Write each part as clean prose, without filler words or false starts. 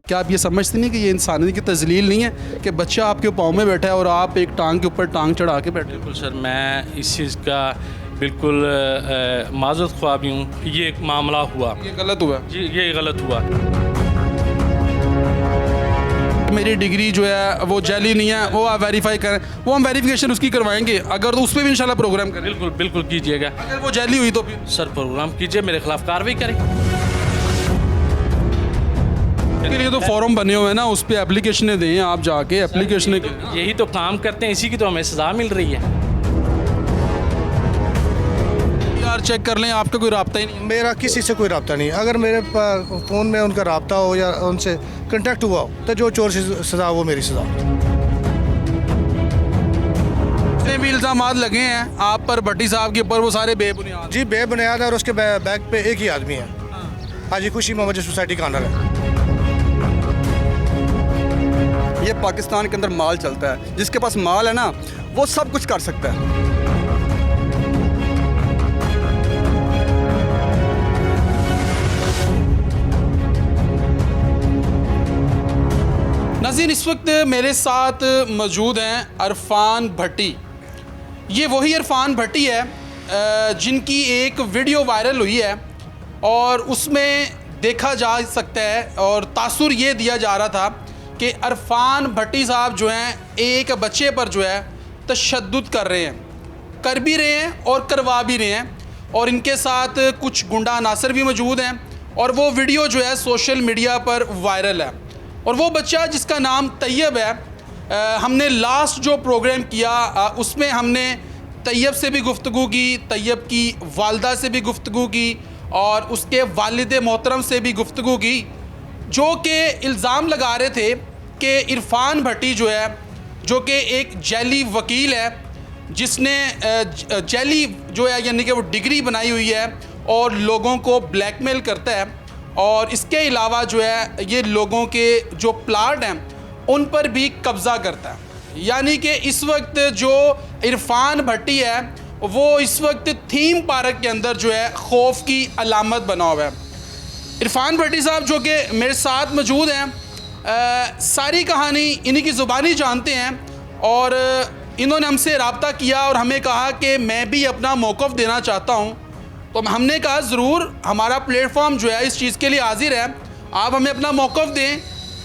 क्या आप ये समझते नहीं कि ये इंसानियत की तज़लील नहीं है कि बच्चा आपके पाँव में बैठा है और आप एक टांग के ऊपर टांग चढ़ा के बैठे? बिल्कुल सर, मैं इस चीज़ का बिल्कुल माज़रत ख्वाह भी हूँ कि ये एक मामला हुआ। ये गलत हुआ। जी, ये गलत हुआ। मेरी डिग्री जो है वो जाली नहीं है, वो आप वेरीफाई करें, वो हम वेरिफिकेशन उसकी करवाएंगे, अगर तो उस पर भी इंशाल्लाह प्रोग्राम करें। बिल्कुल बिल्कुल कीजिएगा। अगर वो जाली हुई तो फिर सर प्रोग्राम कीजिए, मेरे खिलाफ कार्रवाई करें। के लिए तो फॉर्म बने हुए हैं ना, उस पर एप्लीकेशनें दें, आप जाके एप्लीकेशनें यही तो काम करते हैं, इसी की तो हमें सज़ा मिल रही है। यार चेक कर लें, आपका कोई राब्ता ही नहीं है। मेरा किसी से कोई रब्ता नहीं। अगर मेरे फ़ोन में उनका रब्ता हो या उनसे कंटेक्ट हुआ हो तो जो चोर से सज़ा वो मेरी सज़ा। जितने भी इल्ज़ामात लगे हैं आप पर, भट्टी साहब के ऊपर, वो सारे बेबुनियाद। जी बेबुनियाद है, और उसके बैग पे एक ही आदमी है, हाजी खुशी मोहम्मद सोसाइटी का ऑनर है। ये पाकिस्तान के अंदर माल चलता है, जिसके पास माल है ना वो सब कुछ कर सकता है। नाज़रीन, इस वक्त मेरे साथ मौजूद हैं अरफान भट्टी। ये वही अरफान भट्टी है जिनकी एक वीडियो वायरल हुई है और उसमें देखा जा सकता है और तासुर ये दिया जा रहा था कि अरफान भट्टी साहब जो हैं एक बच्चे पर जो है तशद्दुद कर रहे हैं, कर भी रहे हैं और करवा भी रहे हैं, और इनके साथ कुछ गुंडा अनासर भी मौजूद हैं, और वो वीडियो जो है सोशल मीडिया पर वायरल है। और वो बच्चा जिसका नाम तैयब है, हमने लास्ट जो प्रोग्राम किया उसमें हमने तैयब से भी गुफ्तगू की, तैयब की वालदा से भी गुफ्तगू की और उसके वालिद मोहतरम से भी गुफ्तगू की, जो कि इल्ज़ाम लगा रहे थे कि इरफान भट्टी जो है, जो कि एक जैली वकील है, जिसने जैली जो है यानी कि वो डिग्री बनाई हुई है और लोगों को ब्लैकमेल करता है, और इसके अलावा जो है ये लोगों के जो प्लाट हैं उन पर भी कब्ज़ा करता है। यानी कि इस वक्त जो इरफान भट्टी है वो इस वक्त थीम पार्क के अंदर जो है खौफ की अलामत बना हुआ है। इरफान भट्टी साहब जो कि मेरे साथ मौजूद हैं, सारी कहानी इन्हीं की ज़ुबानी जानते हैं, और इन्होंने हमसे रब्ता किया और हमें कहा कि मैं भी अपना मौक़िफ़ देना चाहता हूँ। तो हमने कहा ज़रूर, हमारा प्लेटफॉर्म जो है इस चीज़ के लिए हाजिर है, आप हमें अपना मौक़िफ़ दें,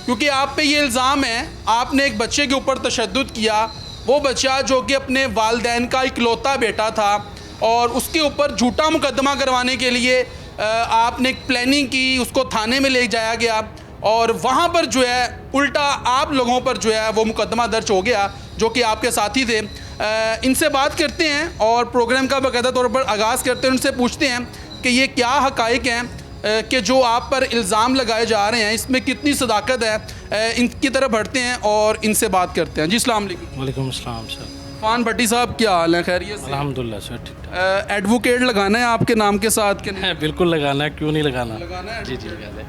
क्योंकि आप पे ये इल्ज़ाम है आपने एक बच्चे के ऊपर तशद्दुद किया। वो बच्चा जो कि अपने वालिदैन का इकलौता बेटा था, और उसके ऊपर झूठा मुकदमा करवाने के लिए आपने एक प्लानिंग की, उसको थाने में ले जाया गया, और वहाँ पर जो है उल्टा आप लोगों पर जो है वो मुकदमा दर्ज हो गया, जो कि आपके साथी थे। इनसे बात करते हैं और प्रोग्राम का बाकायदा तौर पर आगाज़ करते हैं, उनसे पूछते हैं कि ये क्या हक़ाइक़ हैं कि जो आप पर इल्ज़ाम लगाए जा रहे हैं, इसमें कितनी सदाकत है। इनकी तरफ बढ़ते हैं और इनसे बात करते हैं। जी अस्सलाम वालेकुम। वालेकुम अस्सलाम सर। इरफान भट्टी साहब क्या हाल है? खैरियत से? अल्हम्दुलिल्लाह सर, ठीक ठाक। एडवोकेट लगाना है आपके नाम के साथ कि नहीं? है, बिल्कुल लगाना है, क्यों नहीं लगाना। लगाना है? जी जी लगा दें।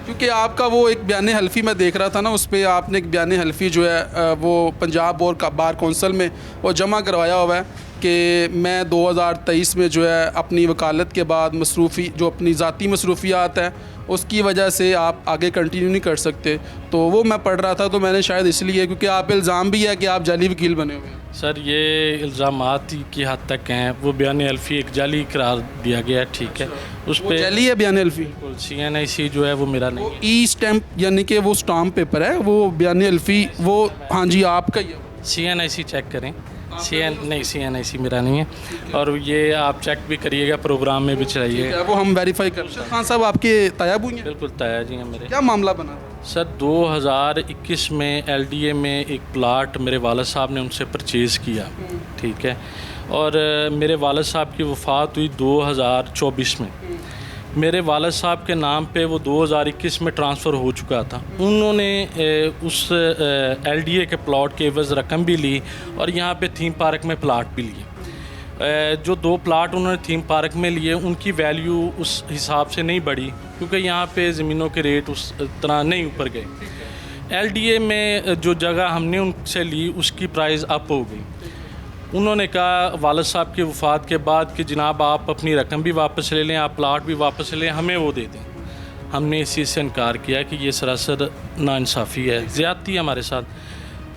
क्योंकि आपका वो एक बयान हल्फी मैं देख रहा था ना, उस पर आपने एक बयान हल्फी जो है वो पंजाब और बार कौंसल में वो जमा करवाया हुआ है कि मैं 2023 में जो है अपनी वकालत के बाद मसरूफ़ी जो अपनी ज़ाती मसरूफियात है उसकी वजह से आप आगे कंटिन्यू नहीं कर सकते। तो वो मैं पढ़ रहा था, तो मैंने शायद इसलिए, क्योंकि आप इल्ज़ाम भी है कि आप जाली वकील बने हुए हैं। सर ये इल्ज़ामात की हद तक हैं, वो बयान अल्फ़ी एक जाली करार दिया गया है, ठीक है। उस पर जाली है बयान अल्फ़ी? CNIC जो है वो मेरा नहीं है। ई स्टैम्प यानी कि वो स्टाम्प पेपर है, वो बयान अल्फ़ी वो, हाँ जी आपका ही है। CNIC चेक करें। CNIC मेरा नहीं है, और ये आप चेक भी करिएगा, प्रोग्राम में भी चलाइएगा, वो हम वेरीफाई कर। खान साहब आपके तायाब हुई हैं? बिल्कुल ताया जी हैं मेरे। क्या मामला बना? सर 2021 में LDA में एक प्लाट मेरे वालिद साहब ने उनसे परचेज़ किया, ठीक है, और मेरे वालिद साहब की वफ़ात हुई 2024 में। मेरे वालिद साहब के नाम पे वो 2021 में ट्रांसफ़र हो चुका था। उन्होंने उस LDA के प्लॉट के एवज़ रकम भी ली और यहाँ पे थीम पार्क में प्लाट भी लिए। जो 2 प्लाट उन्होंने थीम पार्क में लिए उनकी वैल्यू उस हिसाब से नहीं बढ़ी, क्योंकि यहाँ पे ज़मीनों के रेट उस तरह नहीं ऊपर गए। LDA में जो जगह हमने उनसे ली उसकी प्राइस अप हो गई। उन्होंने कहा वालिद साहब की वफ़ात के बाद कि जनाब आप अपनी रकम भी वापस ले लें, आप प्लाट भी वापस ले लें, हमें वो दे दें। हमने इस चीज़ से इनकार किया कि ये सरासर नाइंसाफ़ी है, ज़्यादती है हमारे साथ।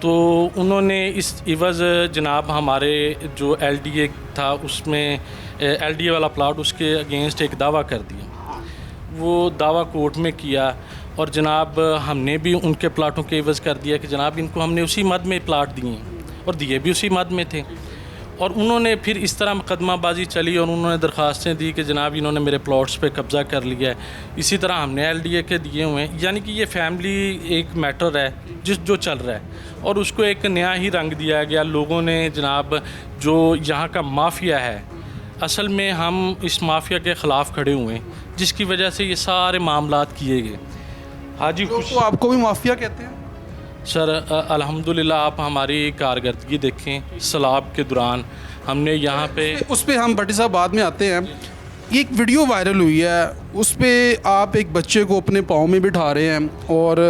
तो उन्होंने इस इवज़ जनाब हमारे जो LDA था उसमें LDA वाला प्लाट उसके अगेंस्ट एक दावा कर दिया। वो दावा कोर्ट में किया और जनाब हमने भी उनके प्लाटों के इवज़ कर दिया कि जनाब इनको हमने उसी मद में प्लाट दिए और दिए भी उसी मद में थे। और उन्होंने फिर इस तरह मुकदमाबाजी चली और उन्होंने दरख्वास्तें दी कि जनाब इन्होंने मेरे प्लॉट्स पे कब्ज़ा कर लिया है। इसी तरह हमने LDA के दिए हुए हैं। यानी कि ये फैमिली एक मैटर है जो चल रहा है और उसको एक नया ही रंग दिया गया। लोगों ने जनाब जो यहाँ का माफिया है, असल में हम इस माफिया के ख़िलाफ़ खड़े हुए हैं, जिसकी वजह से ये सारे मामलात किए गए। हाजी तो आपको भी माफिया कहते हैं? सर अल्हम्दुलिल्लाह आप हमारी कारकर्दगी देखें। सैलाब के दौरान हमने यहाँ पे उस पर हम भट्टी साहब बाद में आते हैं। ये एक वीडियो वायरल हुई है, उस पर आप एक बच्चे को अपने पाँव में बिठा रहे हैं और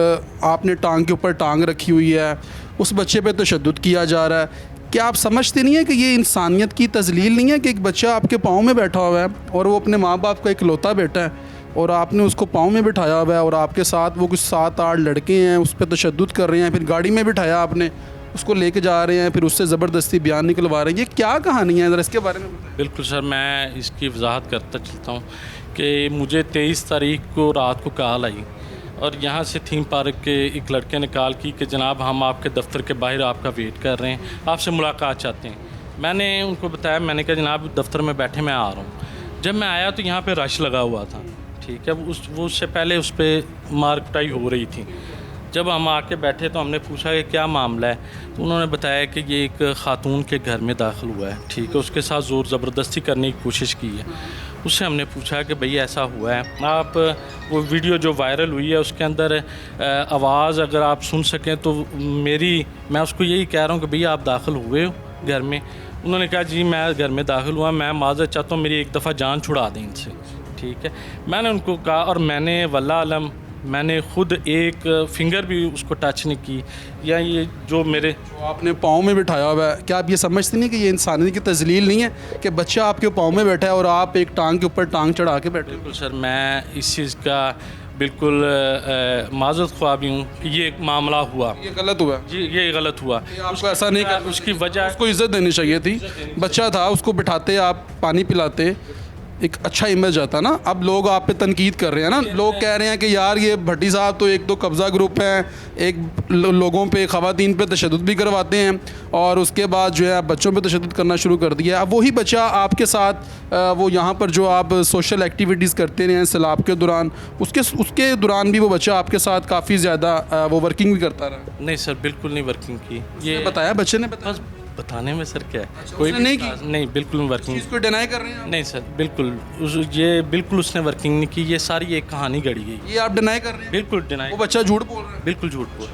आपने टांग के ऊपर टांग रखी हुई है, उस बच्चे पे तशद्दुद किया जा रहा है। क्या आप समझते नहीं है कि ये इंसानियत की तज़लील नहीं है कि एक बच्चा आपके पाँव में बैठा हुआ है और वो अपने माँ बाप का इकलौता बेटा है और आपने उसको पाँव में बिठाया हुआ है और आपके साथ वो कुछ 7-8 लड़के हैं उस पर तशद्दुद कर रहे हैं, फिर गाड़ी में बिठाया आपने, उसको लेके जा रहे हैं, फिर उससे ज़बरदस्ती बयान निकलवा रहे हैं। ये क्या कहानी है, ज़रा इसके बारे में बताएं। बिल्कुल सर, मैं इसकी वजाहत करता चलता हूँ कि मुझे 23 तारीख को रात को कॉल आई और यहाँ से थीम पार्क के एक लड़के ने कॉल की कि जनाब हम आपके दफ्तर के बाहर आपका वेट कर रहे हैं, आपसे मुलाकात चाहते हैं। मैंने उनको बताया, मैंने कहा जनाब दफ्तर में बैठे मैं आ रहा हूँ। जब मैं आया तो यहाँ पे रश लगा हुआ था, ठीक है। वो उससे पहले उस पर मार कुटाई हो रही थी। जब हम आके बैठे तो हमने पूछा कि क्या मामला है, तो उन्होंने बताया कि ये एक ख़ातून के घर में दाखिल हुआ है, ठीक है। उसके साथ ज़ोर ज़बरदस्ती करने की कोशिश की है। उससे हमने पूछा कि भई ऐसा हुआ है, आप वो वीडियो जो वायरल हुई है उसके अंदर आवाज़ अगर आप सुन सकें तो मैं उसको यही कह रहा हूँ कि भई आप दाखिल हुए हो घर में। उन्होंने कहा जी मैं घर में दाखिल हुआ, मैं माज़रत चाहता हूँ, मेरी एक दफ़ा जान छुड़ा दें इनसे, ठीक है। मैंने उनको कहा और मैंने वल्लाह अलम मैंने खुद एक फिंगर भी उसको टच नहीं की, या ये जो मेरे जो आपने पाँव में बिठाया हुआ है, क्या आप ये समझते नहीं कि ये इंसानियत की तज़लील नहीं है कि बच्चा आपके पाँव में बैठा है और आप एक टांग के ऊपर टांग चढ़ा के बैठे? बिल्कुल सर, मैं इस चीज़ का बिल्कुल माज़रत ख्वाह भी हूँ कि ये मामला हुआ, ये गलत हुआ जी ये गलत हुआ। आपको ऐसा नहीं कर, उसकी वजह उसको इज़्ज़त देनी चाहिए थी। बच्चा था, उसको बिठाते, आप पानी पिलाते, एक अच्छा इमेज आता ना। अब लोग आप पे तनकीद कर रहे हैं ना, लोग कह रहे हैं कि यार ये भट्टी साहब तो एक तो कब्ज़ा ग्रुप हैं, एक लोगों पे ख़वातीन पे तशद्दुद भी करवाते हैं और उसके बाद जो है बच्चों पे तशद्दुद करना शुरू कर दिया। अब वही बच्चा आपके साथ वो यहाँ पर जो आप सोशल एक्टिविटीज़ करते रहे हैं सैलाब के दौरान, उसके दौरान भी वो बच्चा आपके साथ काफ़ी ज़्यादा वो वर्किंग भी करता रहा? नहीं सर, बिल्कुल नहीं वर्किंग की। ये बताया, बच्चे ने बताया? बस बताने में सर क्या है, कोई नहीं की? नहीं बिल्कुल वर्किंग, इसको डिनाई कर रहे हैं? नहीं सर बिल्कुल ये बिल्कुल उसने वर्किंग नहीं की। ये सारी एक कहानी गढ़ी गई, ये आप डिनाई कर रहे हैं? बिल्कुल डिनाई। वो बच्चा झूठ बोल रहा है? बिल्कुल झूठ बोल,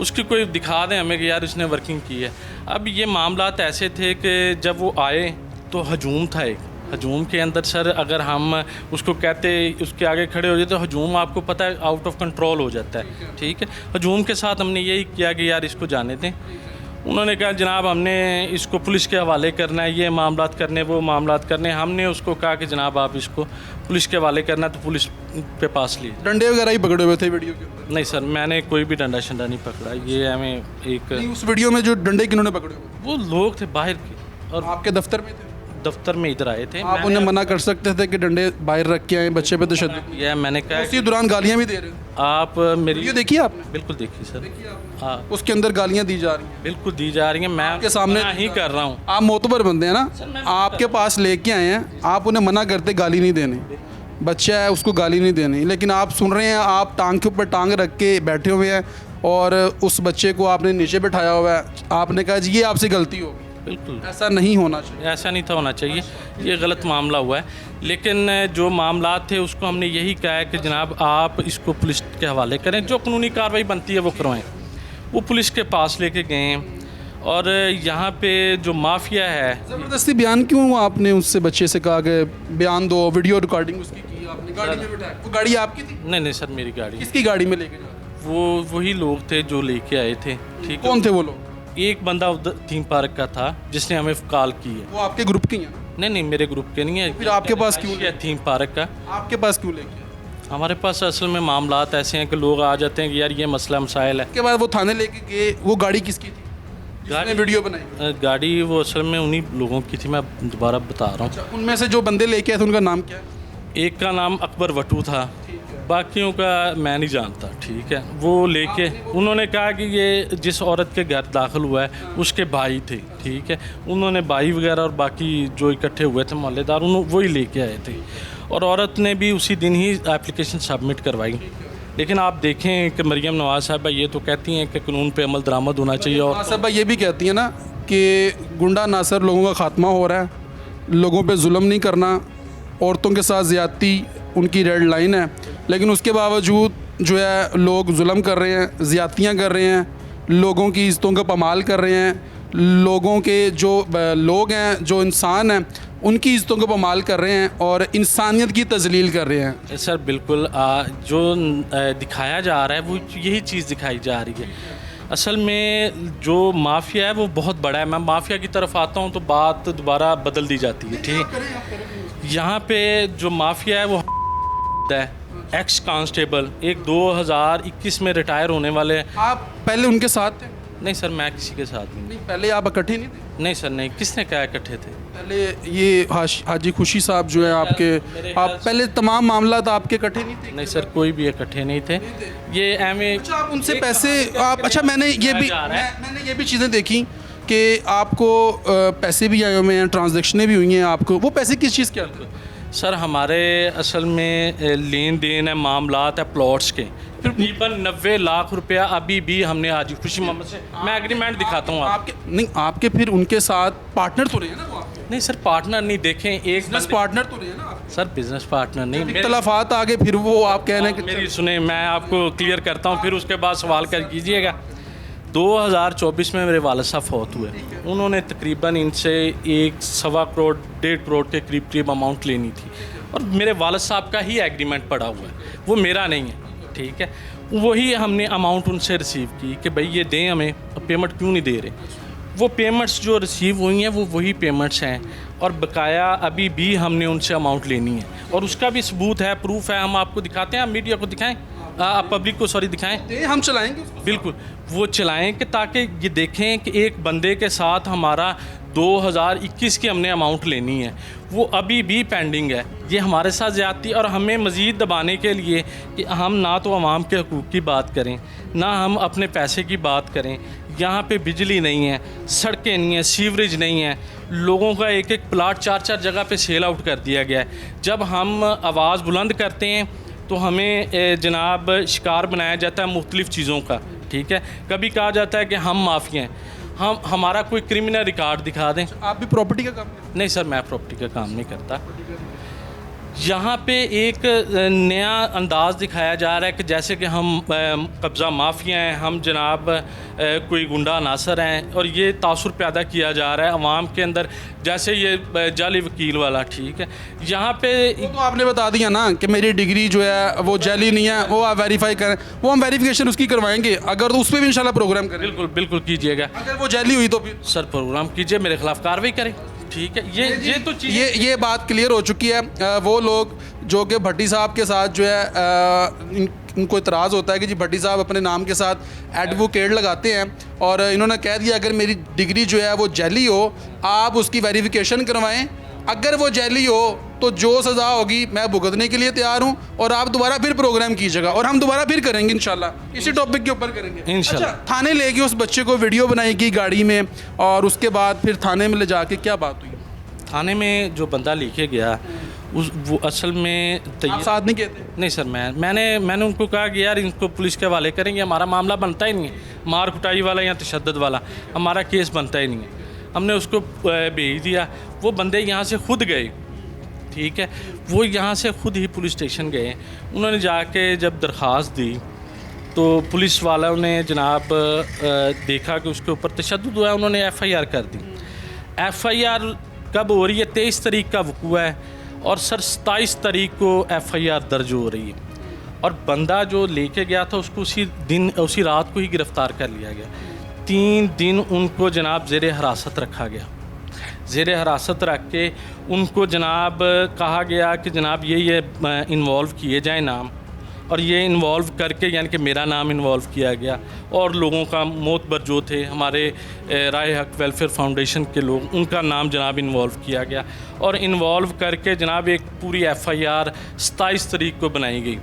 उसकी कोई दिखा दें हमें कि यार इसने वर्किंग की है। अब ये मामलात ऐसे थे कि जब वो आए तो हजूम था, एक हजूम के अंदर सर अगर हम उसको कहते उसके आगे खड़े हो जाते तो हजूम आपको पता है आउट ऑफ कंट्रोल हो जाता है, ठीक है। हजूम के साथ हमने यही किया कि यार इसको जाने दें। उन्होंने कहा जनाब हमने इसको पुलिस के हवाले करना है, ये मामलात करने वो मामलात करने। हमने उसको कहा कि जनाब आप इसको पुलिस के हवाले करना है, तो पुलिस पे पास लिए। डंडे वगैरह ही पकड़े हुए थे वीडियो के अंदर? नहीं सर, मैंने कोई भी डंडा शंडा नहीं पकड़ा। ये हमें एक नहीं, उस वीडियो में जो डंडे किन्होंने पकड़े हुए? वो लोग थे बाहर के और आपके दफ्तर में थे? दफ्तर में इधर आए थे। आप उन्हें मना कर सकते थे कि डंडे बाहर रख के आए, बच्चे पे तशद्दुद। यह मैंने कहा उसी दौरान गालियाँ भी दे रहे हैं? आप मेरी वीडियो देखी आपने? बिल्कुल देखी सर। हाँ उसके अंदर गालियाँ दी जा रही हैं, बिल्कुल दी जा रही हैं। मैं आपके सामने ही कर रहा हूँ। आप मोतबर बंदे हैं ना, आपके पास लेके आए हैं, आप उन्हें मना करते गाली नहीं देनी, बच्चा है उसको गाली नहीं देनी, लेकिन आप सुन रहे हैं, आप टांग के ऊपर टांग रख के बैठे हुए हैं और उस बच्चे को आपने नीचे बैठाया हुआ है। आपने कहा जी ये आपसे गलती होगी। बिल्कुल ऐसा नहीं होना चाहिए, ऐसा नहीं था होना चाहिए, ये गलत मामला हुआ है। लेकिन जो मामलात थे उसको हमने यही कहा है कि जनाब आप इसको पुलिस के हवाले करें, जो कानूनी कार्रवाई बनती है वो करवाएं। वो पुलिस के पास लेके गए हैं और यहाँ पे जो माफिया है। ज़बरदस्ती बयान क्यों आपने उससे बच्चे से कहा कि बयान दो, वीडियो रिकॉर्डिंग उसकी की आपने, गाड़ी में बिठाया? वो गाड़ी आपकी थी? नहीं सर, मेरी गाड़ी। किसकी गाड़ी में लेके जा रहे? वो वही लोग थे जो लेके आए थे, ठीक है। कौन थे वो लोग? एक बंदा उधर थीम पार्क का था जिसने हमें कॉल की है। वो आपके ग्रुप के हैं? नहीं मेरे ग्रुप के नहीं है। फिर आपके पास क्यों है थीम पार्क का? आपके पास क्यों लेके? हमारे पास असल में मामलात ऐसे हैं कि लोग आ जाते हैं कि यार ये मसला मसाइल है। उसके बाद वो थाने लेके गए, वो गाड़ी किसकी थी जिसने वीडियो बनाई? गाड़ी वो असल में उन्हीं लोगों की थी, मैं दोबारा बता रहा हूँ। उनमें से जो बंदे लेके आए थे उनका नाम क्या है? एक का नाम अकबर वटू था, बाकियों का मैं नहीं जानता, ठीक है। वो लेके उन्होंने कहा कि ये जिस औरत के घर दाखिल हुआ है उसके भाई थे, ठीक है। उन्होंने भाई वगैरह और बाकी जो इकट्ठे हुए थे मोहल्लेदार वही लेके आए थे, और औरत ने भी उसी दिन ही एप्लीकेशन सबमिट करवाई। लेकिन आप देखें कि मरियम नवाज़ साहबा ये तो कहती हैं कि कानून पे अमल दरामद होना चाहिए, और साहबा ये भी कहती है ना कि गुंडा नासर लोगों का ख़ात्मा हो रहा है, लोगों पे जुल्म नहीं करना, औरतों के साथ ज़्यादती उनकी रेड लाइन है, लेकिन उसके बावजूद जो है लोग जुल्म कर रहे हैं, ज़्यादतियाँ कर रहे हैं, लोगों की इज़्ज़तों का पामाल कर रहे हैं, लोगों के जो लोग हैं, जो इंसान हैं, उनकी इज़्ज़तों को पामाल कर रहे हैं और इंसानियत की तजलील कर रहे हैं। सर बिल्कुल जो दिखाया जा रहा है वो यही चीज़ दिखाई जा रही है। असल में जो माफिया है वो बहुत बड़ा है। मैं माफिया की तरफ आता हूँ तो बात दोबारा बदल दी जाती है, ठीक। यहाँ पे जो माफिया है वो है एक्स कांस्टेबल, एक 2021 में रिटायर होने वाले। आप पहले उनके साथ थे? नहीं सर, मैं किसी के साथ नहीं। पहले आप इकट्ठे नहीं थे? नहीं सर नहीं, किसने कहा इकट्ठे थे? पहले ये हाजी खुशी साहब जो है आपके, आप पहले तमाम मामला तो आपके इकट्ठे नहीं थे? नहीं सर, कोई भी इकट्ठे नहीं थे। ये अच्छा, आप उनसे पैसे आप, अच्छा मैंने ये भी चीज़ें देखी कि आपको पैसे भी आए हुए हैं, ट्रांजैक्शनें भी हुई हैं आपको, वो पैसे किस चीज़ के आते हैं? सर हमारे असल में लेन देन है, मामलात है प्लॉट्स के, तकरीबन 90 लाख रुपया अभी भी हमने हाजी खुशी मोहम्मद से, मैं एग्रीमेंट दिखाता हूँ आपके। नहीं, आपके फिर उनके साथ पार्टनर तो रहे हैं ना वो आपके? नहीं सर, पार्टनर नहीं, देखें एक बिजनेस पार्टनर तो रहे हैं ना आप? सर बिजनेस पार्टनर नहीं, इख्तलाफात आगे फिर वो आप कह रहे हैं कि मेरी सुने, मैं आपको क्लियर करता हूँ, फिर उसके बाद सवाल कर कीजिएगा। 2024 में मेरे वालिद साहब फौत हुए, उन्होंने तकरीबन इनसे 1.25 करोड़ 1.5 करोड़ के करीब अमाउंट लेनी थी, और मेरे वालिद साहब का ही एग्रीमेंट पड़ा हुआ है, वो मेरा नहीं है, ठीक है। वही हमने अमाउंट उनसे रिसीव की कि भाई ये दें हमें, पेमेंट क्यों नहीं दे रहे। वो पेमेंट्स जो रिसीव हुई हैं वो वही पेमेंट्स हैं, और बकाया अभी भी हमने उनसे अमाउंट लेनी है, और उसका भी सबूत है, प्रूफ है, हम आपको दिखाते हैं, आप मीडिया को दिखाएं, आप पब्लिक को दिखाएं, हम चलाएंगे बिल्कुल वो चलाएं, कि ताकि ये देखें कि एक बंदे के साथ हमारा 2021 की हमने अमाउंट लेनी है, वो अभी भी पेंडिंग है। ये हमारे साथ ज़्यादती, और हमें मज़ीद दबाने के लिए कि हम ना तो आवाम के हकूक़ की बात करें, ना हम अपने पैसे की बात करें। यहाँ पे बिजली नहीं है, सड़कें नहीं हैं, सीवरेज नहीं है, लोगों का एक एक प्लाट 4-4 जगह पे सेल आउट कर दिया गया है। जब हम आवाज़ बुलंद करते हैं तो हमें जनाब शिकार बनाया जाता है मुख्तलिफ़ चीज़ों का, ठीक है। कभी कहा जाता है कि हम माफिया हैं, हमारा कोई क्रिमिनल रिकॉर्ड दिखा दें। आप भी प्रॉपर्टी का काम करते हैं? नहीं सर, मैं प्रॉपर्टी का काम नहीं करता। यहाँ पे एक नया अंदाज़ दिखाया जा रहा है कि जैसे कि हम कब्ज़ा माफिया हैं, हम जनाब कोई गुंडा नासर हैं, और ये तासुर पैदा किया जा रहा है अवाम के अंदर, जैसे ये जाली वकील वाला, ठीक है। यहाँ पे तो आपने बता दिया ना कि मेरी डिग्री जो है वो जाली नहीं है, वो आप वेरीफाई करें, वो हम वेरिफिकेशन उसकी करवाएंगे, अगर तो उस पर भी इंशाल्लाह प्रोग्राम करें। बिल्कुल बिल्कुल कीजिएगा। अगर वो जाली हुई तो फिर सर प्रोग्राम कीजिए, मेरे खिलाफ कार्रवाई करें, ठीक है। ये तो चीज़ ये बात क्लियर हो चुकी है। वो लोग जो कि भट्टी साहब के साथ जो है इनको इतराज़ होता है कि जी भट्टी साहब अपने नाम के साथ एडवोकेट लगाते हैं, और इन्होंने कह दिया अगर मेरी डिग्री जो है वो जैली हो, आप उसकी वेरिफिकेशन करवाएं, अगर वो जैली हो तो जो सज़ा होगी मैं भुगतने के लिए तैयार हूँ, और आप दोबारा फिर प्रोग्राम कीजिएगा, और हम दोबारा फिर करेंगे इंशाल्लाह, इसी टॉपिक के ऊपर करेंगे इंशाल्लाह। अच्छा, थाने ले गए उस बच्चे को, वीडियो बनाई गई गाड़ी में, और उसके बाद फिर थाने में ले जाके क्या बात हुई? थाने में जो बंदा लेके गया वो असल में आप साथ नहीं कहते? नहीं सर, मैंने उनको कहा कि यार इनको पुलिस के हवाले करेंगे, हमारा मामला बनता ही नहीं है, मार कुटाई वाला या तशद्दुद वाला हमारा केस बनता ही नहीं है। हमने उसको भेज दिया, वो बंदे यहाँ से खुद गए, ठीक है। वो यहाँ से खुद ही पुलिस स्टेशन गए, उन्होंने जाके जब दरख्वास्त दी तो पुलिस वालों ने जनाब देखा कि उसके ऊपर तशद्दुद हुआ है, उन्होंने FIR कर दी। FIR कब हो रही है? 23 तारीख का वक़ूआ है, और सर 27 तारीख को FIR दर्ज हो रही है, और बंदा जो लेके गया था उसको उसी रात को ही गिरफ़्तार कर लिया गया। 3 दिन उनको जनाब ज़ेरे हिरासत रखा गया। ज़ेर हिरासत रख के उनको जनाब कहा गया कि जनाब ये इन्वॉल्व किए जाए नाम, और ये इन्वॉल्व करके यानी कि मेरा नाम इन्वॉल्व किया गया, और लोगों का मोतबर जो थे हमारे राय हक वेलफेयर फाउंडेशन के लोग, उनका नाम जनाब इन्वॉल्व किया गया, और इन्वॉल्व करके जनाब एक पूरी FIR 27 तारीख को बनाई गई,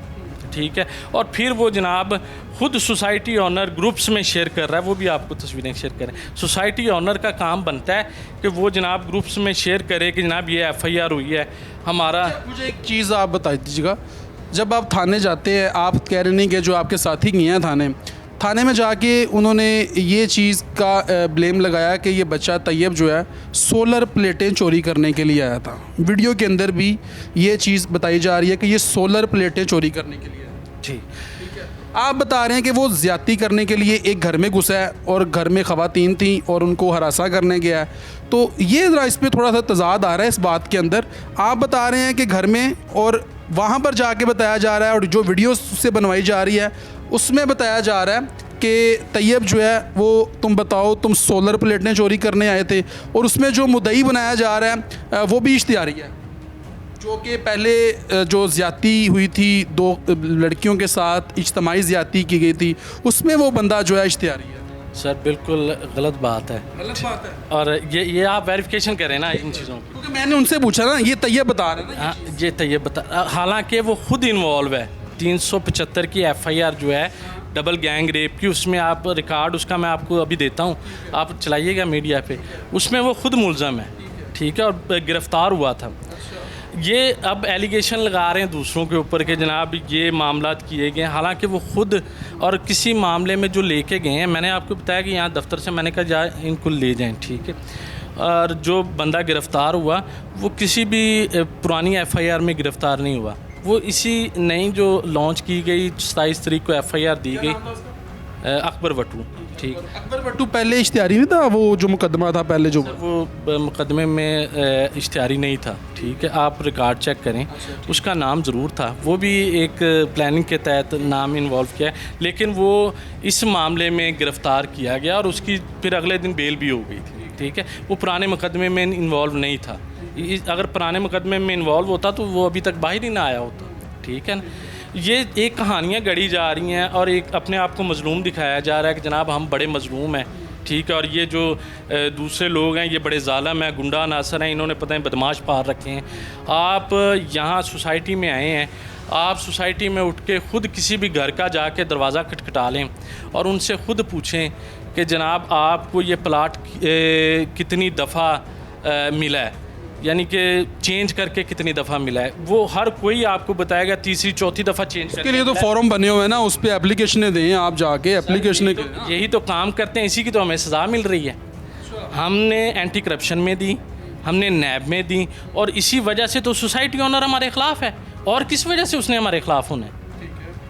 ठीक है। और फिर वो जनाब खुद सोसाइटी ऑनर ग्रुप्स में शेयर कर रहा है, वो भी आपको तस्वीरें शेयर करें। सोसाइटी ऑनर का काम बनता है कि वो जनाब ग्रुप्स में शेयर करे कि जनाब ये FIR हुई है हमारा। मुझे एक चीज़ आप बता दीजिएगा, जब आप थाने जाते हैं, आप कह रहे नहीं कि जो आपके साथी गए हैं थाने में जाके उन्होंने ये चीज़ का ब्लेम लगाया कि ये बच्चा तैयब जो है सोलर प्लेटें चोरी करने के लिए आया था। वीडियो के अंदर भी ये चीज़ बताई जा रही है कि ये सोलर प्लेटें चोरी करने के लिए आया। जी, आप बता रहे हैं कि वो ज़्यादती करने के लिए एक घर में घुसा है और घर में ख़वातीन थी और उनको हरासा करने गया है, तो ये ज़रा इस पर थोड़ा सा तजाद आ रहा है इस बात के अंदर। आप बता रहे हैं कि घर में और वहाँ पर जाके बताया जा रहा है, और जो वीडियो से बनवाई जा रही है उसमें बताया जा रहा है कि तैयब जो है वो तुम बताओ तुम सोलर प्लेटें चोरी करने आए थे, और उसमें जो मुद्दई बनाया जा रहा है वो भी इश्तिहारी है, जो कि पहले जो ज़्यादती हुई थी 2 लड़कियों के साथ इज्तमाही ज़्यादती की गई थी, उसमें वो बंदा जो है इश्तिहारी है। सर बिल्कुल गलत बात है, गलत बात है। और ये आप वेरिफिकेशन करें ना इन चीज़ों की, क्योंकि मैंने उनसे पूछा ना, ये तैयब बता रहे हैं ना। हाँ, ये तैयब बता, हालांकि वो खुद इन्वॉल्व है। 375 की FIR जो है डबल गैंग रेप की, उसमें आप रिकॉर्ड उसका मैं आपको अभी देता हूँ, आप चलाइएगा मीडिया पे, उसमें वो खुद मुलज़म है, ठीक है, और गिरफ़्तार हुआ था। ये अब एलिगेशन लगा रहे हैं दूसरों के ऊपर कि जनाब ये मामला किए गए, हालांकि वो खुद और किसी मामले में जो लेके गए हैं, मैंने आपको बताया कि यहाँ दफ्तर से मैंने कहा जाए इनको ले जाएं, ठीक है। और जो बंदा गिरफ़्तार हुआ वो किसी भी पुरानी FIR में गिरफ़्तार नहीं हुआ, वो इसी नई जो लॉन्च की गई 27 तारीख को FIR दी गई, अकबर भट्टू, ठीक। अकबर भट्टू पहले इश्तिहारी नहीं था, वो जो मुकदमा था पहले जो वो मुकदमे में इश्तिहारी नहीं था, ठीक है, आप रिकॉर्ड चेक करें, उसका नाम ज़रूर था, वो भी एक प्लानिंग के तहत नाम इन्वॉल्व किया है, लेकिन वो इस मामले में गिरफ़्तार किया गया और उसकी फिर अगले दिन बेल भी हो गई थी, ठीक है। वो पुराने मुकदमे में इन्वॉल्व नहीं था, अगर पुराने मुकदमे में इन्वॉल्व होता तो वो अभी तक बाहर ही ना आया होता, ठीक है ना। ये एक कहानियाँ गढ़ी जा रही हैं और एक अपने आप को मज़लूम दिखाया जा रहा है कि जनाब हम बड़े मज़लूम हैं, ठीक है, और ये जो दूसरे लोग हैं ये बड़े ज़ालिम हैं, गुंडा नासर हैं, इन्होंने पता है बदमाश पार रखे हैं। आप यहाँ सोसाइटी में आए हैं, आप सोसाइटी में उठ के ख़ुद किसी भी घर का जाके दरवाज़ा खटखटा लें और उनसे ख़ुद पूछें कि जनाब आपको ये प्लाट कितनी दफ़ा मिला है, यानी कि चेंज करके कितनी दफ़ा मिला है, वो हर कोई आपको बताएगा, तीसरी चौथी दफ़ा चेंज के लिए तो फॉर्म बने हुए हैं ना, उस पर एप्लीकेशनें दें, आप जाके एप्लीकेशनें यही तो काम करते हैं, इसी की तो हमें सज़ा मिल रही है। हमने एंटी करप्शन में दी, हमने नैब में दी, और इसी वजह से तो सोसाइटी ऑनर हमारे ख़िलाफ़ है, और किस वजह से उसने हमारे ख़िलाफ़ होना है,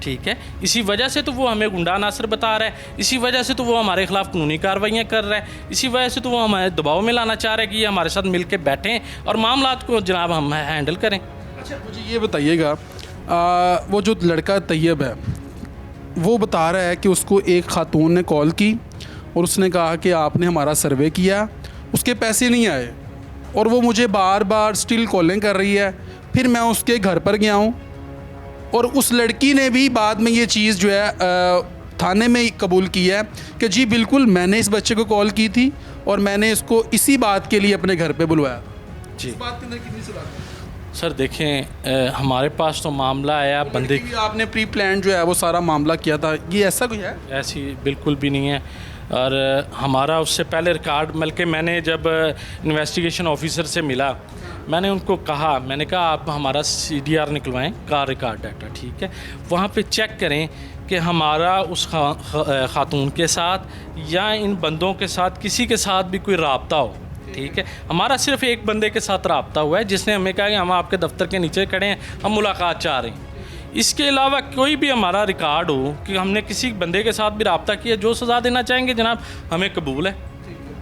ठीक है, इसी वजह से तो वो हमें गुंडा नासर बता रहा है, इसी वजह से तो वो हमारे ख़िलाफ़ कानूनी कार्रवाइयाँ कर रहा है, इसी वजह से तो वो हमें दबाव में लाना चाह रहा है कि ये हमारे साथ मिल के बैठें और मामलात को जनाब हम हैंडल करें। अच्छा मुझे ये बताइएगा, वो जो लड़का तैयब है वो बता रहा है कि उसको एक खातून ने कॉल की और उसने कहा कि आपने हमारा सर्वे किया, उसके पैसे नहीं आए, और वो मुझे बार बार स्टिल कॉलिंग कर रही है। फिर मैं उसके घर पर गया हूँ और उस लड़की ने भी बाद में ये चीज़ जो है थाने में कबूल की है कि जी बिल्कुल मैंने इस बच्चे को कॉल की थी और मैंने इसको इसी बात के लिए अपने घर पे बुलवाया। जी इस बात के अंदर कितनी सलाह है? सर देखें, हमारे पास तो मामला आया बंदे की आपने प्री प्लान जो है वो सारा मामला किया था, ये ऐसा कोई है? ऐसी बिल्कुल भी नहीं है, और हमारा उससे पहले रिकॉर्ड बल्कि मैंने जब इन्वेस्टिगेशन ऑफिसर से मिला, मैंने उनको कहा, मैंने कहा आप हमारा CDR निकलवाएं, कार रिकॉर्ड डाटा, ठीक है, वहाँ पे चेक करें कि हमारा उस खातून के साथ या इन बंदों के साथ किसी के साथ भी कोई राब्ता हो, ठीक है। हमारा सिर्फ एक बंदे के साथ राब्ता हुआ है जिसने हमें कहा कि हम आपके दफ्तर के नीचे खड़े हैं, हम मुलाकात चाह रहे हैं। इसके अलावा कोई भी हमारा रिकॉर्ड हो कि हमने किसी बंदे के साथ भी रब्ता किया, जो सज़ा देना चाहेंगे जनाब हमें कबूल है,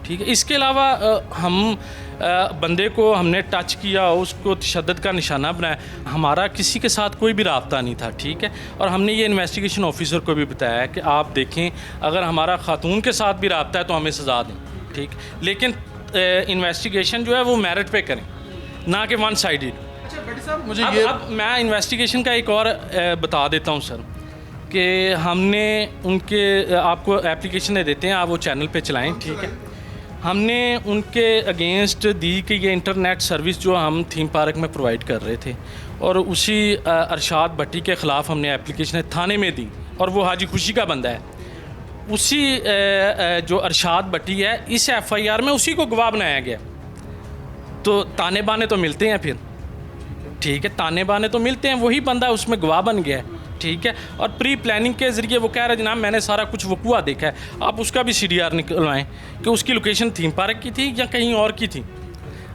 ठीक है। इसके अलावा हम बंदे को हमने टच किया, उसको तशद्दुद का निशाना बनाया, हमारा किसी के साथ कोई भी रब्ता नहीं था, ठीक है। और हमने ये इन्वेस्टिगेशन ऑफिसर को भी बताया कि आप देखें अगर हमारा खातून के साथ भी रब्ता है तो हमें सज़ा दें, ठीक। लेकिन इन्वेस्टिगेशन जो है वो मेरिट पे करें, ना कि वन साइडेड। अच्छा भट्टी साहब मुझे अब मैं इन्वेस्टिगेशन का एक और बता देता हूँ सर, कि हमने उनके आपको एप्लीकेशन देते हैं, आप वो चैनल पे चलाएं, ठीक है। हमने उनके अगेंस्ट दी कि ये इंटरनेट सर्विस जो हम थीम पार्क में प्रोवाइड कर रहे थे, और उसी अरशाद भट्टी के ख़िलाफ़ हमने एप्लीकेशन थाने में दी, और वो हाजी खुशी का बंदा है। उसी जो अरशाद भट्टी है, इस FIR में उसी को गवाह बनाया गया। तो ताने बाने तो मिलते हैं फिर, ठीक है, ताने बाने तो मिलते हैं, वही बंदा उसमें गवाह बन गया है, ठीक है। और प्री प्लानिंग के ज़रिए वो कह रहा है जनाब मैंने सारा कुछ वकूआ देखा है, आप उसका भी CDR निकलवाएं कि उसकी लोकेशन थीम पार्क की थी या कहीं और की थी,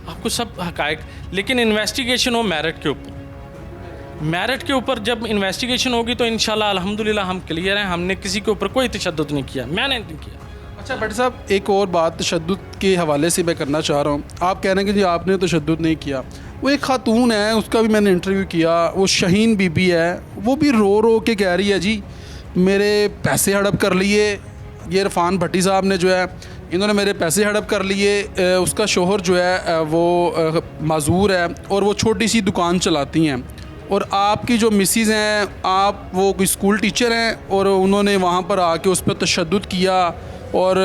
आपको सब हकायक। लेकिन इन्वेस्टिगेशन हो मेरिट के ऊपर, मेरिट के ऊपर जब इन्वेस्टिगेशन होगी तो इंशाल्लाह अल्हम्दुलिल्लाह हम क्लियर हैं। हमने किसी के ऊपर कोई तशद्दुद नहीं किया, मैंने नहीं किया। अच्छा भट्टी साहब एक और बात तशद्दुद के हवाले से मैं करना चाह रहा हूँ। आप कह रहे हैं कि जी आपने तशद्दुद नहीं किया। वो एक खातून है, उसका भी मैंने इंटरव्यू किया, वो शाहीन बीबी है, वो भी रो रो के कह रही है जी मेरे पैसे हड़प कर लिए, ये इरफान भट्टी साहब ने जो है इन्होंने मेरे पैसे हड़प कर लिए। उसका शोहर जो है वो माजूर है और वो छोटी सी दुकान चलाती हैं, और आपकी जो मिसिज़ हैं आप वो कोई स्कूल टीचर हैं, और उन्होंने वहाँ पर आके उस पर तशद्दुद किया, और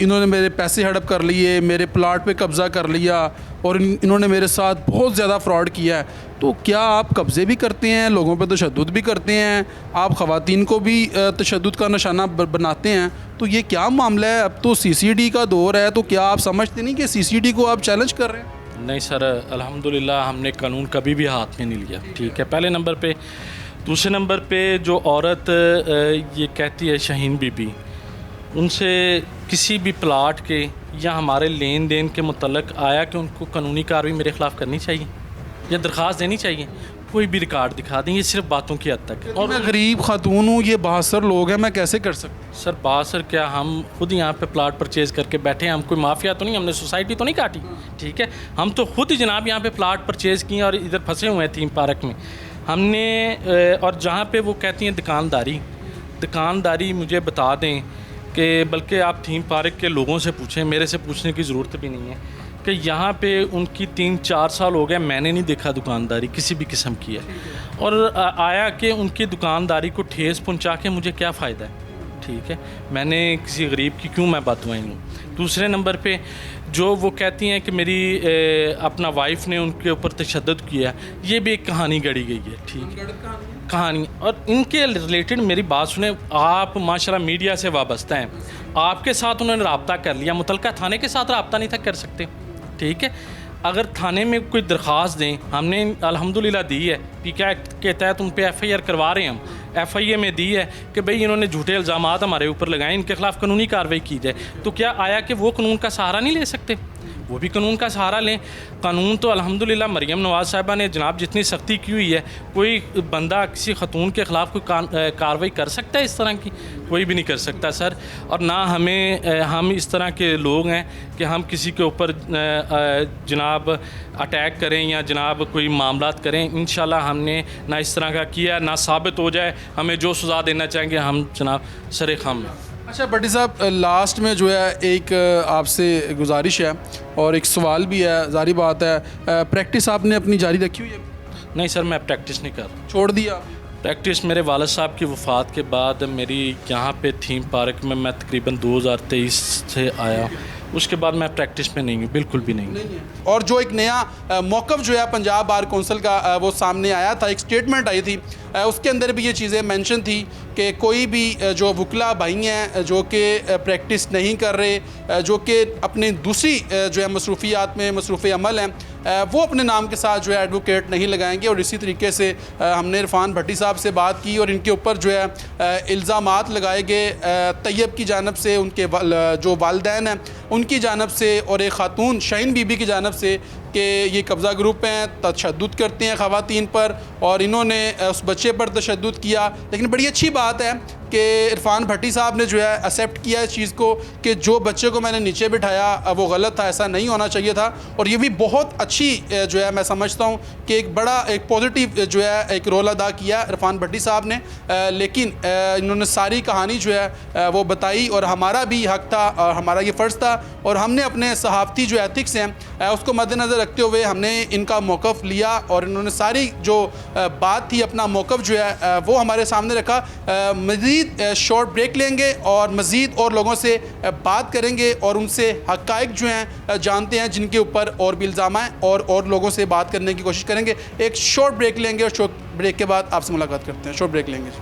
इन्होंने मेरे पैसे हड़प कर लिए, मेरे प्लाट पे कब्ज़ा कर लिया, और इन्होंने मेरे साथ बहुत ज़्यादा फ्रॉड किया है। तो क्या आप कब्ज़े भी करते हैं, लोगों पे तशद्दुद भी करते हैं, आप ख़वातीन को भी तशद्दुद का निशाना बनाते हैं, तो ये क्या मामला है? अब तो CCD का दौर है, तो क्या आप समझते नहीं कि CCD को आप चैलेंज कर रहे हैं? नहीं सर, अल्हम्दुलिल्लाह हमने कानून कभी भी हाथ में नहीं लिया, ठीक है, पहले नंबर पे। दूसरे नंबर पे जो औरत ये कहती है शाहीन बीबी, उनसे किसी भी प्लाट के या हमारे लेन देन के मुतल्लिक आया कि उनको कानूनी कार्रवाई मेरे ख़िलाफ़ करनी चाहिए या दरख्वास्त देनी चाहिए, कोई भी रिकॉर्ड दिखा दें, ये सिर्फ बातों की हद तक है। और मैं गरीब खातून हूँ, ये बहासर लोग हैं, मैं कैसे कर सकता? सर बहासर क्या, हम खुद यहाँ पे प्लाट परचेज़ करके बैठे हैं, हम कोई माफिया तो नहीं, हमने सोसाइटी तो नहीं काटी, ठीक है। हम तो खुद ही जनाब यहाँ पे प्लाट परचेज़ किए और इधर फंसे हुए हैं थीम पार्क में हमने। और जहाँ पे वो कहती हैं दुकानदारी मुझे बता दें कि बल्कि आप थीम पार्क के लोगों से पूछें, मेरे से पूछने की ज़रूरत भी नहीं है कि यहाँ पे उनकी 3-4 साल हो गए, मैंने नहीं देखा दुकानदारी किसी भी किस्म की है। और आया कि उनकी दुकानदारी को ठेस पहुँचा के मुझे क्या फ़ायदा है, ठीक है, मैंने किसी गरीब की क्यों मैं बातवाई लूँ। दूसरे नंबर पे जो वो कहती हैं कि मेरी अपना वाइफ ने उनके ऊपर तशद्दुद किया, ये भी एक कहानी गढ़ी गई है, ठीक है, कहानी। और इनके रिलेटेड मेरी बात सुने, आप माशाल्लाह मीडिया से वाबस्ता हैं, आपके साथ उन्होंने रब्ता कर लिया, मुतलका थाने के साथ रब्ता नहीं था कर सकते, ठीक है। अगर थाने में कोई दरख्वास्त दें, हमने अल्हम्दुलिल्लाह दी है, PK एक्ट के तहत उन पे FIR करवा रहे हैं हम, FIA में दी है कि भाई इन्होंने झूठे इल्ज़ामात हमारे ऊपर लगाए, इनके ख़िलाफ़ कानूनी कार्रवाई की जाए। तो क्या आया कि वो कानून का सहारा नहीं ले सकते? वो भी कानून का सहारा लें। कानून तो अल्हम्दुलिल्लाह मरियम नवाज़ साहिबा ने जनाब जितनी सख्ती की हुई है, कोई बंदा किसी खतून के ख़िलाफ़ कोई कार्रवाई कर सकता है इस तरह की? कोई भी नहीं कर सकता सर। और ना हम इस तरह के लोग हैं कि हम किसी के ऊपर जनाब अटैक करें या जनाब कोई मामलात करें। इंशाल्लाह हमने ना इस तरह का किया, ना साबित हो जाए, हमें जो सज़ा देना चाहेंगे हम जनाब सरे खाम हैं। अच्छा भट्टी साहब, लास्ट में जो है एक आपसे गुजारिश है और एक सवाल भी है, जारी बात है, प्रैक्टिस आपने अपनी जारी रखी हुई है? नहीं सर, मैं प्रैक्टिस नहीं कर रहा, छोड़ दिया? प्रैक्टिस मेरे वालिद साहब की वफ़ात के बाद मेरी यहाँ पे थीम पार्क में मैं तकरीबन 2023 से आया, उसके बाद मैं प्रैक्टिस में नहीं हूँ, बिल्कुल भी नहीं हूँ। और जो एक नया मौक़िफ़ जो है पंजाब बार कौंसिल का वो सामने आया था, एक स्टेटमेंट आई थी, उसके अंदर भी ये चीज़ें मेंशन थी कि कोई भी जो वकला भाई हैं जो कि प्रैक्टिस नहीं कर रहे, जो कि अपनी दूसरी जो है मसरूफियात में मसरूफ़ अमल हैं, वो अपने नाम के साथ जो है एडवोकेट नहीं लगाएंगे। और इसी तरीके से हमने इरफान भट्टी साहब से बात की और इनके ऊपर जो है इल्ज़ामात लगाए गए तैयब की जानब से, उनके जो वालिदैन हैं उनकी जानब से और एक ख़ातून शाहीन बीबी की जानब से कि ये कब्ज़ा ग्रुप हैं, तशद्दुद करते हैं ख़वातीन पर, और इन्होंने उस बच्चे पर तशद्दुद किया। लेकिन बड़ी अच्छी बात है कि इरफान भट्टी साहब ने जो है एक्सेप्ट किया इस चीज़ को कि जो बच्चे को मैंने नीचे बिठाया वो गलत था, ऐसा नहीं होना चाहिए था। और ये भी बहुत अच्छी जो है मैं समझता हूँ कि एक बड़ा एक पॉजिटिव जो है एक रोल अदा किया इरफान भट्टी साहब ने। लेकिन इन्होंने सारी कहानी जो है वो बताई, और हमारा भी हक था और हमारा ये फ़र्ज़ था, और हमने अपने सहाफ़ती जो एथिक्स हैं उसको मद्देनज़र रखते हुए हमने इनका मौक़िफ़ लिया, और इन्होंने सारी जो बात थी अपना मौक़िफ़ जो है वो हमारे सामने रखा। मज़ीद शॉर्ट ब्रेक लेंगे और मज़ीद और लोगों से बात करेंगे और उनसे हक़ाइक़ जो हैं जानते हैं जिनके ऊपर और भी इल्ज़ाम हैं, और लोगों से बात करने की कोशिश करेंगे। एक शॉर्ट ब्रेक लेंगे और शॉर्ट ब्रेक के बाद आपसे मुलाकात करते हैं। शॉर्ट ब्रेक लेंगे।